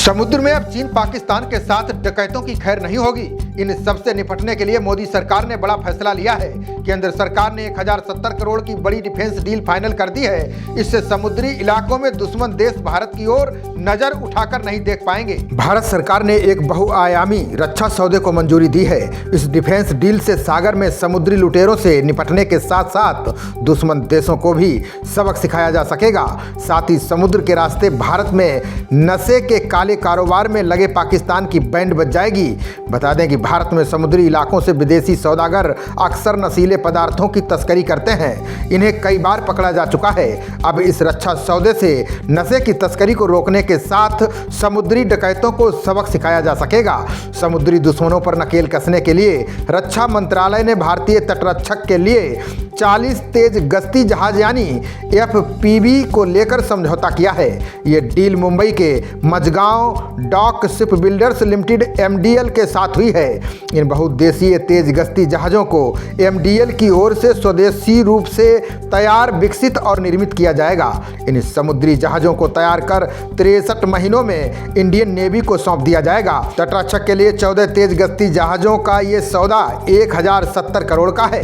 समुद्र में अब चीन पाकिस्तान के साथ डकैतों की खैर नहीं होगी। इन सबसे निपटने के लिए मोदी सरकार ने बड़ा फैसला लिया है। केंद्र सरकार ने 1070 करोड़ की बड़ी डिफेंस डील फाइनल कर दी है। इससे समुद्री इलाकों में दुश्मन देश भारत की ओर नजर उठाकर नहीं देख पाएंगे। भारत सरकार ने एक बहुआयामी रक्षा सौदे को मंजूरी दी है। इस डिफेंस डील से सागर में समुद्री लुटेरों से निपटने के साथ साथ दुश्मन देशों को भी सबक सिखाया जा सकेगा। साथ ही समुद्र के रास्ते भारत में नशे के काले कारोबार में लगे पाकिस्तान की बैंड बज जाएगी। बता दें कि भारत में समुद्री इलाकों से विदेशी सौदागर अक्सर नशीले पदार्थों की तस्करी करते हैं। इन्हें कई बार पकड़ा जा चुका है। अब इस रक्षा सौदे से नशे की तस्करी को रोकने के साथ समुद्री डकैतों को सबक सिखाया जा सकेगा। समुद्री दुश्मनों पर नकेल कसने के लिए रक्षा मंत्रालय ने भारतीय तटरक्षक के लिए 40 तेज गश्ती जहाज यानी FPV को लेकर समझौता किया है। ये डील मुंबई के Mazagaon dock ship builders limited MDL के साथ हुई है। इन बहुउद्देशीय तेज गश्ती जहाज़ों को MDL की ओर से स्वदेशी रूप से तैयार, विकसित और निर्मित किया जाएगा। इन समुद्री जहाज़ों को तैयार कर 63 महीनों में इंडियन नेवी को सौंप दिया जाएगा। तटरक्षक के लिए 14 तेज गश्ती जहाज़ों का ये सौदा 1070 करोड़ का है।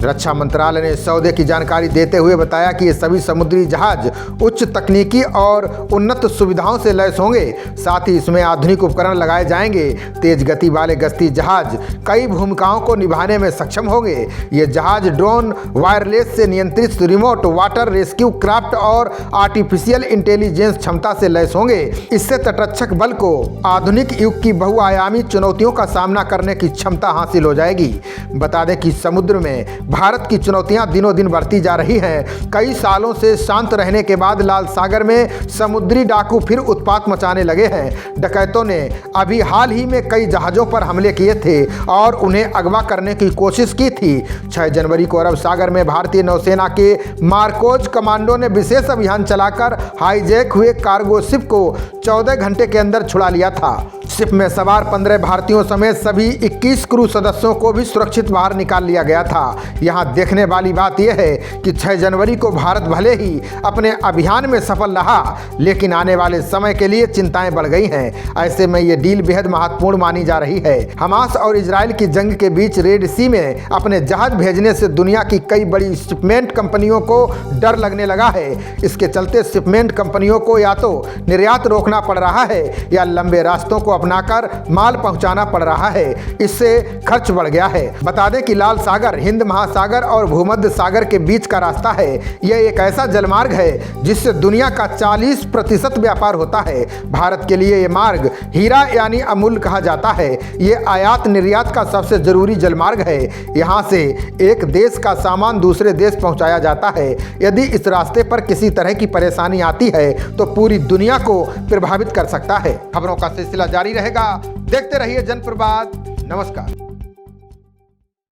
रक्षा मंत्रालय ने सौदे की जानकारी देते हुए बताया कि ये सभी समुद्री जहाज उच्च तकनीकी और उन्नत सुविधाओं से लैस होंगे। साथ ही इसमें आधुनिक उपकरण लगाए जाएंगे। तेज गति वाले गश्ती जहाज कई भूमिकाओं को निभाने में सक्षम होंगे। ये जहाज ड्रोन, वायरलेस से नियंत्रित रिमोट वाटर रेस्क्यू क्राफ्ट और आर्टिफिशियल इंटेलिजेंस क्षमता से लैस होंगे। इससे तटरक्षक बल को आधुनिक युग की बहुआयामी चुनौतियों का सामना करने की क्षमता हासिल हो जाएगी। बता दें कि समुद्र में भारत की चुनौतियां दिनों दिन बढ़ती जा रही हैं। कई सालों से शांत रहने के बाद लाल सागर में समुद्री डाकू फिर उत्पात मचाने लगे हैं। डकैतों ने अभी हाल ही में कई जहाज़ों पर हमले किए थे और उन्हें अगवा करने की कोशिश की थी। 6 जनवरी को अरब सागर में भारतीय नौसेना के मार्कोज कमांडो ने विशेष अभियान चलाकर हाईजैक हुए कार्गो शिप को 14 घंटे के अंदर छुड़ा लिया था। शिप में सवार 15 भारतीयों समेत सभी 21 क्रू सदस्यों को भी सुरक्षित बाहर निकाल लिया गया था। यहाँ देखने वाली बात यह है कि 6 जनवरी को भारत भले ही अपने अभियान में सफल रहा, लेकिन आने वाले समय के लिए चिंताएं बढ़ गई हैं। ऐसे में ये डील बेहद महत्वपूर्ण मानी जा रही है। हमास और इजराइल की जंग के बीच रेड सी में अपने जहाज भेजने से दुनिया की कई बड़ी शिपमेंट कंपनियों को डर लगने लगा है। इसके चलते शिपमेंट कंपनियों को या तो निर्यात रोकना पड़ रहा है या लंबे रास्तों को अपनाकर माल पहुंचाना पड़ रहा है। इससे खर्च बढ़ गया है। बता दें कि लाल सागर हिंद महासागर और भूमध्य सागर के बीच का रास्ता है। यह एक ऐसा जलमार्ग है जिससे दुनिया का 40% व्यापार होता है। भारत के लिए यह मार्ग हीरा यानी अमूल्य कहा जाता है। यह आयात निर्यात का सबसे जरूरी जलमार्ग है। यहाँ से एक देश का सामान दूसरे देश पहुँचाया जाता है। यदि इस रास्ते पर किसी तरह की परेशानी आती है तो पूरी दुनिया को प्रभावित कर सकता है। खबरों का सिलसिला जारी रहेगा। देखते रहिए जनप्रवाद। नमस्कार।